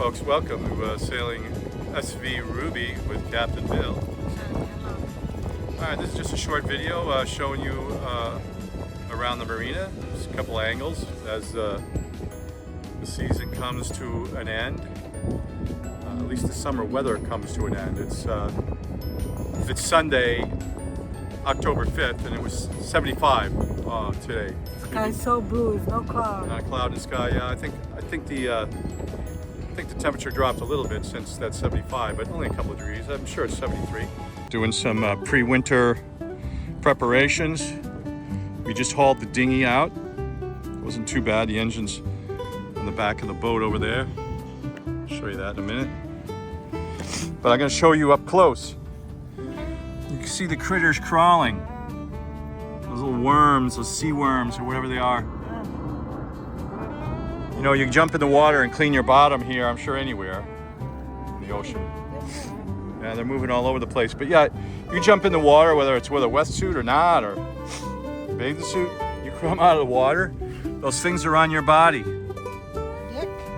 folks, welcome to sailing SV Ruby with Captain Bill. Alright, this is just a short video showing you around the marina. Just a couple angles as the season comes to an end. At least the summer weather comes to an end. It's Sunday, October 5th, and it was 75 today. Sky's so blue, there's no cloud. Not a cloud in the sky. Yeah, I think the temperature dropped a little bit since that 75, but only a couple of degrees. I'm sure it's 73. Doing some pre-winter preparations. We just hauled the dinghy out. It wasn't too bad. The engine's on the back of the boat over there. I'll show you that in a minute. But I'm going to show you up close. You can see the critters crawling. Those little worms, those sea worms, or whatever they are. You know, you can jump in the water and clean your bottom here, I'm sure anywhere in the ocean. Yeah, they're moving all over the place. But yeah, you jump in the water, whether it's with a wetsuit or not, or bathing suit, you come out of the water, those things are on your body.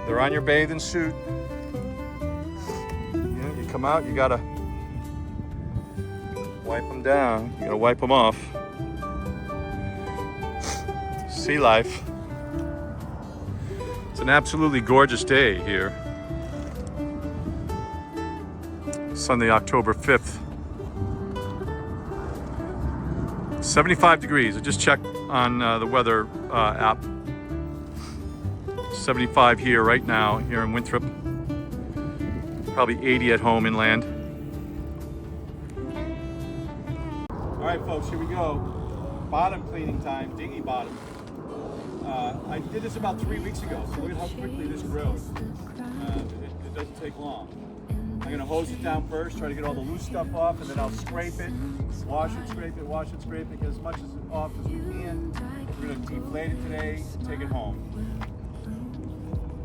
They're on your bathing suit. You come out, you gotta wipe them down. You gotta wipe them off. Sea life. It's an absolutely gorgeous day here. Sunday, October 5th. 75 degrees. I just checked on the weather app. 75 here right now, here in Winthrop. Probably 80 at home inland. All right, folks, here we go. Bottom cleaning time, dinghy bottom. I did this about 3 weeks ago, so look at how quickly this grows. It doesn't take long. I'm gonna hose it down first, try to get all the loose stuff off, and then I'll scrape it, wash it, scrape it, wash it, scrape it, get as much off as we can. We're gonna deflate it today, take it home.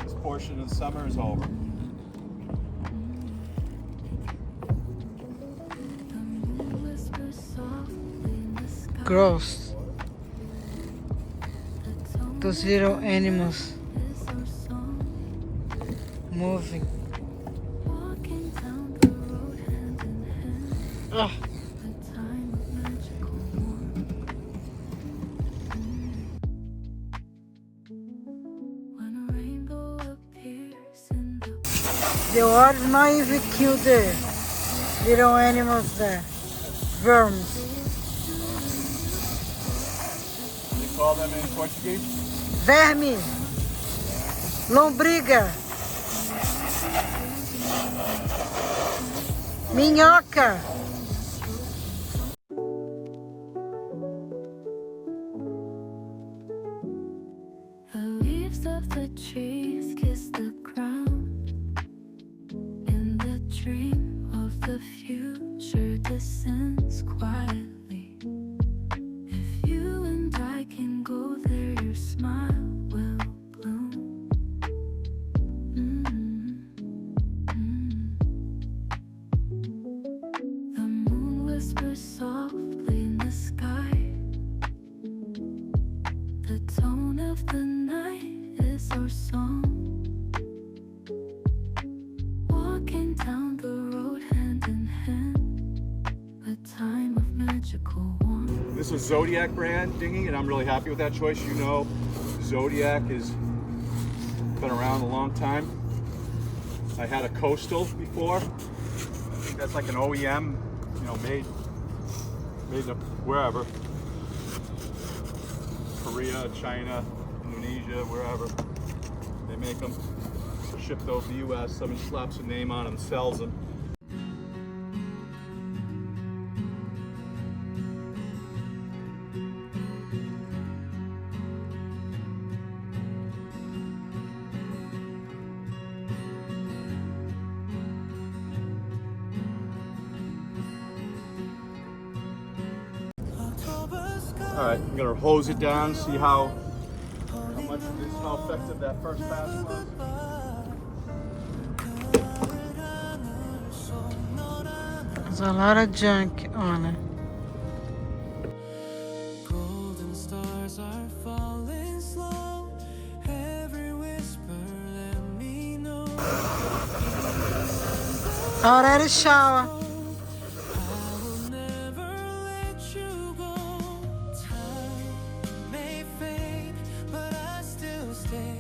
This portion of the summer is over. Gross. Those little animals moving. Ugh. The water's not even cute there. Little animals there. Worms. You call them in Portuguese? Verme. Lombriga. Minhoca. The leaves of the trees kiss the ground. In the dream of the future descends quietly. If you and I can go there, your smile will bloom. The moon whispers softly in the sky. The tone of the night is our song. Walking down the road hand in hand, a time of magical warmth. This is Zodiac brand dinghy, and I'm really happy with that choice. You know, Zodiac has been around a long time. I had a Coastal before. I think that's like an OEM, you know, made in wherever. Korea, China, Indonesia, wherever they make them. Ship those to the US, somebody slaps a name on them, sells them. All right, I'm gonna hose it down, see how effective that first pass was. There's a lot of junk on it. Golden stars are falling slow. Every whisper let me know. Already shower. will never let you go. Time may fade, but I still stay.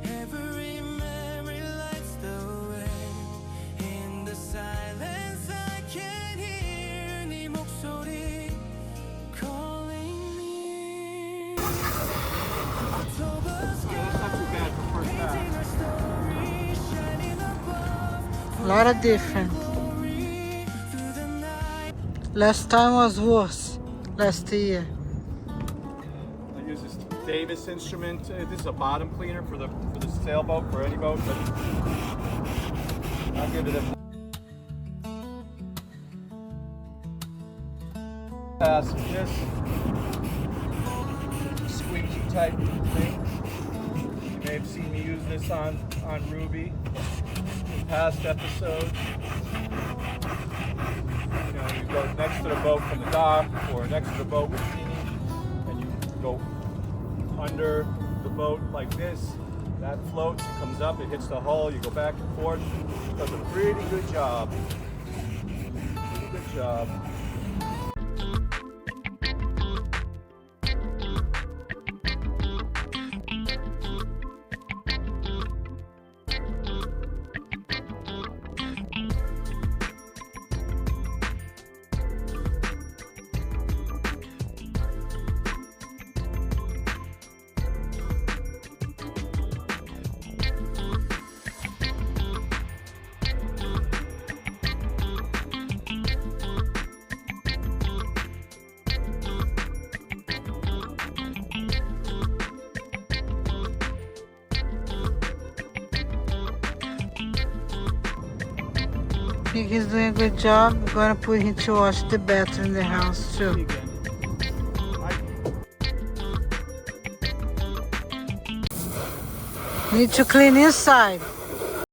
Every memory lights the way. In the silence, I can hear 네 목소리 calling me. October sky, painting our story, shining above. A lot of different. Last time was worse. Last year. I use this Davis instrument. This is a bottom cleaner for the sailboat, for any boat, but I'll give it a pass. This squeegee type thing. You may have seen me use this on Ruby in past episodes. You know, you go next to the boat from the dock or next to the boat with dinghy, and you go under the boat like this. That floats, it comes up, it hits the hull, you go back and forth. Does a pretty good job. Pretty good job. I think he's doing a good job. I'm gonna put him to wash the bathroom in the house too. Need to clean inside.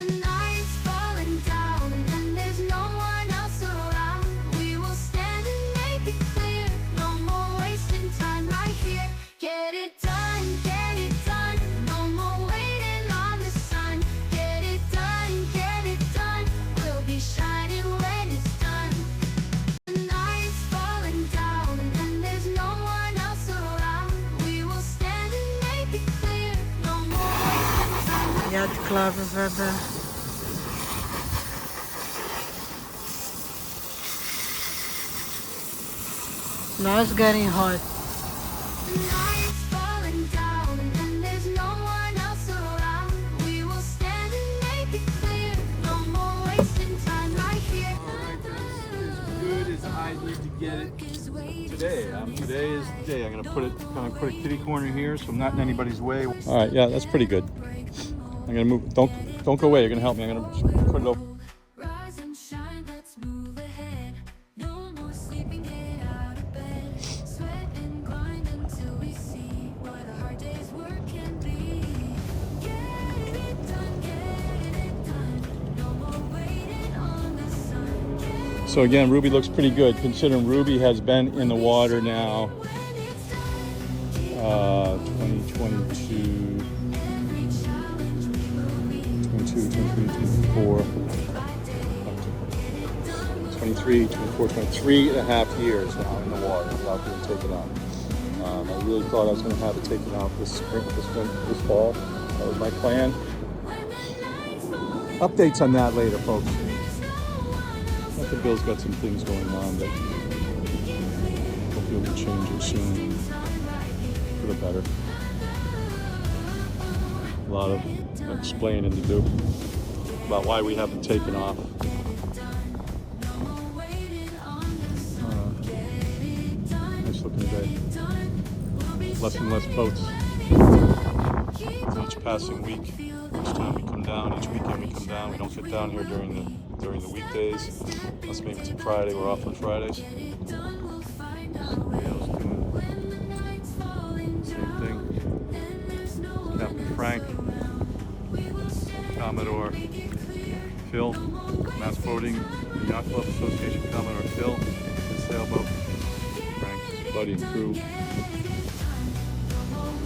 Night's falling down and there's no one else around. We will stand and make it clear. No more wasting time right here. Get it done, get it done. No more waiting on the sun. Get it done, get it done. We'll be shining when it's done. Night's falling down and there's no one else around. We will stand and make it clear. No more wasting time. Yacht Club weather. Now it's getting hot. Night's falling down and there's no one else around. We will stand and make it clear. No more wasting time right here. As good as I need to get it today. Today is the day. I'm gonna put a kitty corner here so I'm not in anybody's way. All right, yeah, that's pretty good. I'm gonna move. Don't go away. You're gonna help me. I'm gonna put it over. Rise and shine, let's move ahead. No more sleeping, get out of bed. Sweat and grind until we see what a hard day's work can be. Get it done, no more waiting on the sun. So again, Ruby looks pretty good considering Ruby has been in the water now 2022, 23, 24, 23 and a half years now in the water without being taken out. I really thought I was going to have it taken out this spring, this fall. That was my plan. Updates on that later, folks. I think Bill's got some things going on, but hopefully we'll be changing soon for the better. A lot of explaining to do about why we haven't taken off. Nice looking day. Less and less boats. Each passing week, each time we come down, each weekend we come down. We don't get down here during the weekdays. Unless maybe it's a Friday. We're off on Fridays. Same thing. Captain Frank, Commodore Phil, Mass Boating Yacht Club Association, Commodore Phil, his sailboat. Frank's buddy and crew.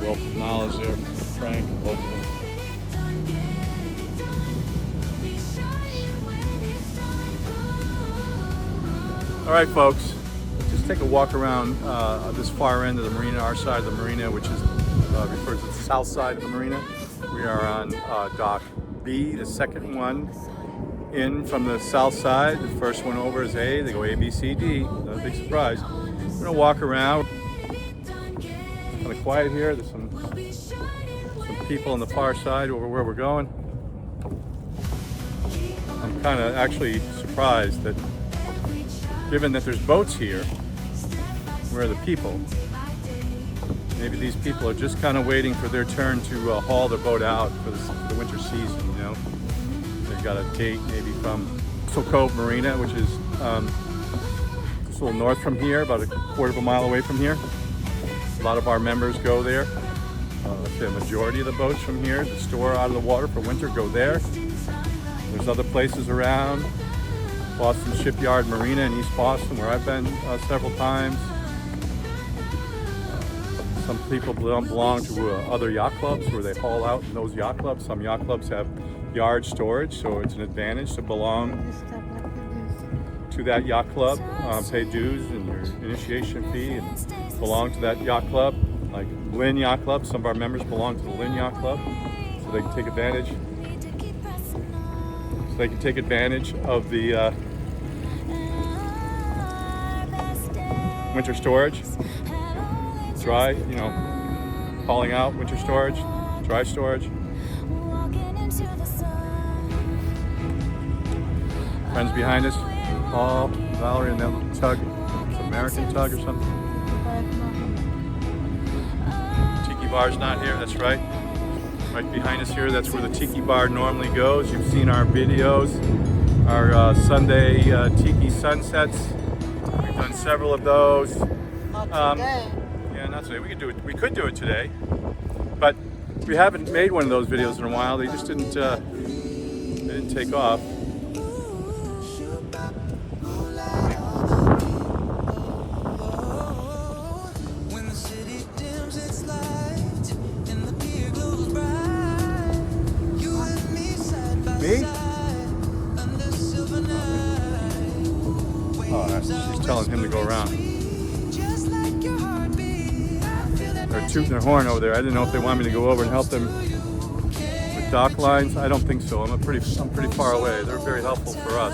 Wealth of knowledge there, Frank, and both of them. All right, folks, let's just take a walk around this far end of the marina, our side of the marina, which is refers to the south side of the marina. We are on dock B, the second one in from the south side. The first one over is A. They go A, B, C, D. Not a big surprise. We're gonna walk around. Kind of quiet here. There's some people on the far side over where we're going. I'm kind of actually surprised that, given that there's boats here, where are the people? Maybe these people are just kind of waiting for their turn to haul their boat out for the winter season, you know. They've got a date maybe from Cove Marina, which is just a little north from here, about a quarter of a mile away from here. A lot of our members go there. The majority of the boats from here that store out of the water for winter go there. There's other places around. Boston Shipyard Marina in East Boston, where I've been several times. Some people belong to other yacht clubs where they haul out in those yacht clubs. Some yacht clubs have yard storage, so it's an advantage to belong to that yacht club, pay dues and your initiation fee, and belong to that yacht club. Like Lynn Yacht Club, some of our members belong to the Lynn Yacht Club, so they can take advantage. Of the winter storage, dry, you know, hauling out winter storage, dry storage. Friends behind us, Paul, Valerie, and that little tug. It's an American tug or something. Tiki bar's not here, that's right. Right behind us here, that's where the tiki bar normally goes. You've seen our videos, our Sunday tiki sunsets. We've done several of those. Not today. Yeah, not today. We could do it today, but we haven't made one of those videos in a while. They just didn't take off. Me? Oh, she's telling him to go around. They're tooting their horn over there. I didn't know if they want me to go over and help them with dock lines. I don't think so. I'm pretty far away. They're very helpful for us,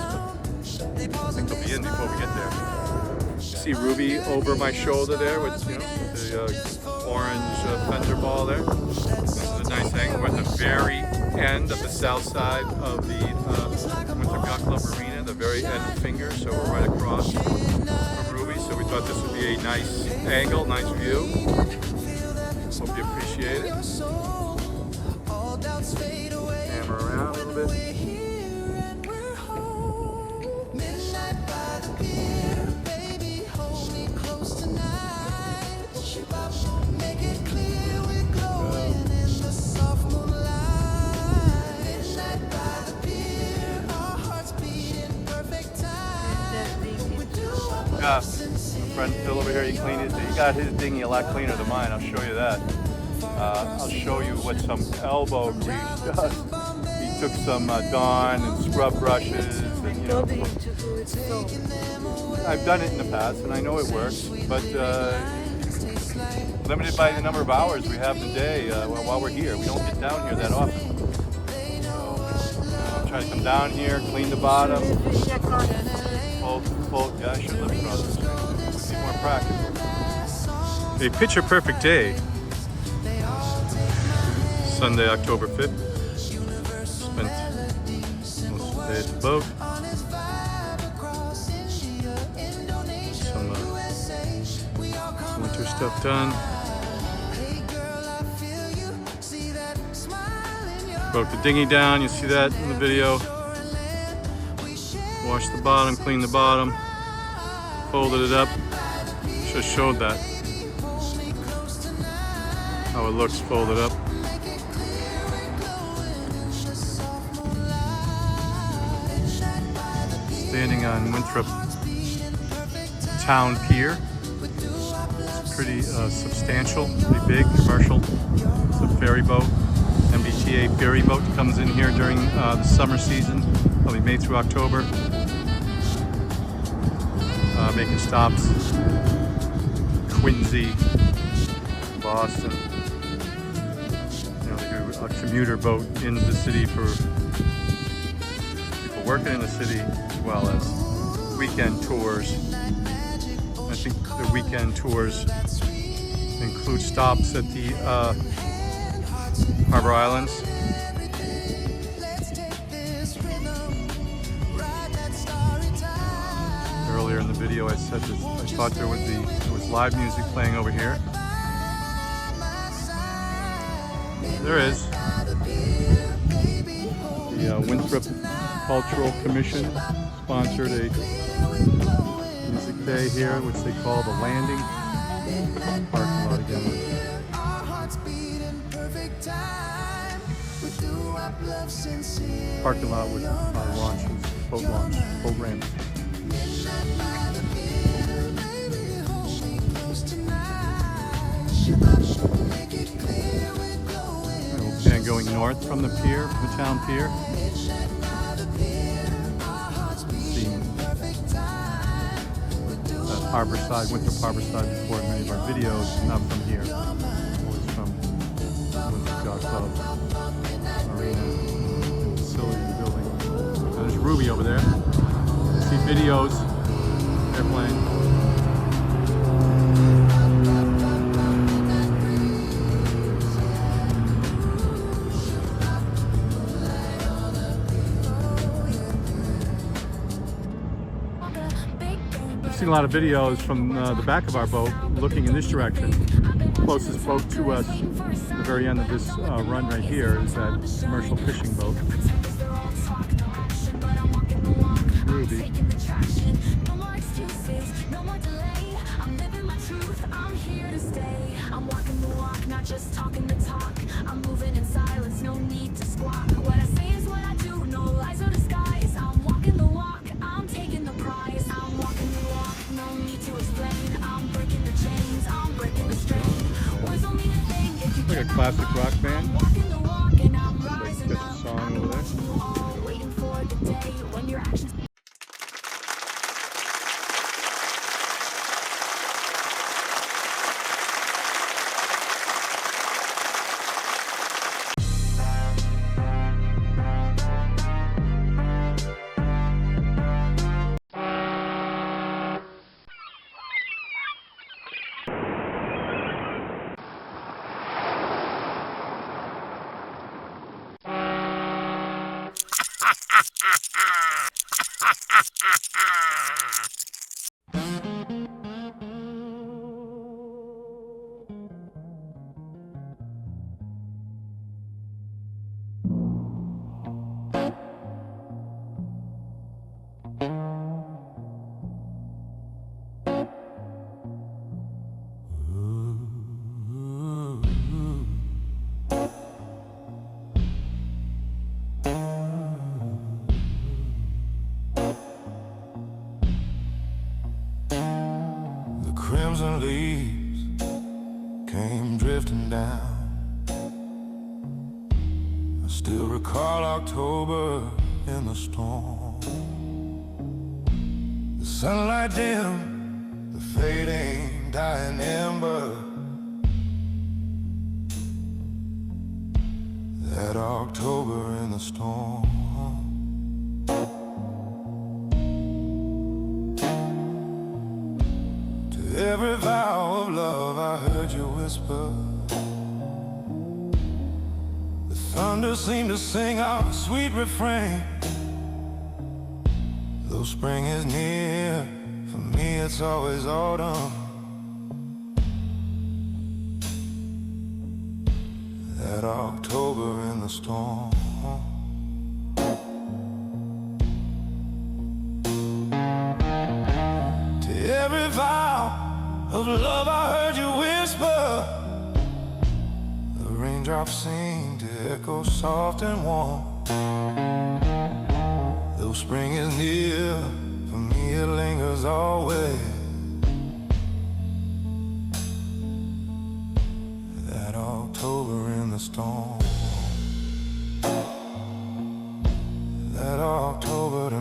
but I think they'll be in before we get there. You see Ruby over my shoulder there with, you know, the orange fender ball there. This is a nice angle. We're at the very end of the south side of the Winthrop Yacht Club Marina, the very end finger, so we're right across from Ruby, so we thought this would be a nice angle, nice view. Hope you appreciate it. Hammer around a little bit. My friend Phil over here, he got his dinghy a lot cleaner than mine. I'll show you that. I'll show you what some elbow grease does. He took some Dawn and scrub brushes. And, you know, I've done it in the past and I know it works, but limited by the number of hours we have in the day while we're here. We don't get down here that often. So I'm trying to come down here, clean the bottom. Yeah, I should live across the street. Need more practice. A picture perfect day. Sunday, October 5th. Spent most of the day at the boat. Some winter stuff done. Broke the dinghy down, you see that in the video. Wash the bottom, clean the bottom, folded it up. Just showed that. How it looks folded up. Standing on Winthrop Town Pier. It's pretty substantial, pretty big, commercial. It's a ferry boat, MBTA ferry boat that comes in here during the summer season, probably May through October. making stops. Quincy, Boston. You know, they do a commuter boat into the city for people working in the city, as well as weekend tours. I think the weekend tours include stops at the Harbor Islands. Earlier in the video I said that I thought there was live music playing over here. There is. The Winthrop Cultural Commission sponsored a music day here, which they call the Landing. Parking lot again. Parking lot with launches, boat launch, boat ramps. And going north from the pier, from the town pier. Seen Harborside, Winthrop Harborside before in many of our videos, not from here. Always from Winthrop Yacht Club, marina, facility building. And there's Ruby over there. You see videos, airplane. I've seen a lot of videos from the back of our boat looking in this direction. Closest boat to us at the very end of this run right here is that commercial fishing boat. Ruby. Just talking the talk, I'm moving in silence, no need to squawk. What I say is what I do, no lies or disguise. I'm walking the walk, I'm taking the prize. I'm walking the walk, no need to explain. I'm breaking the chains, I'm breaking the strain. Words don't mean a thing if you Like a classic rock band. walking the walk and I'm rising There's a up. song over there. Waiting for the day when your actions. Crimson leaves came drifting down. I still recall October in the storm. The sunlight dim, the fading, dying ember. That October in the storm. Every vow of love I heard you whisper. The thunder seemed to sing out a sweet refrain. Though spring is near, for me it's always autumn. That October in the storm. To every vow of love I heard you whisper. The raindrops seem to echo soft and warm. Though spring is near, for me it lingers always. That October in the storm. That October that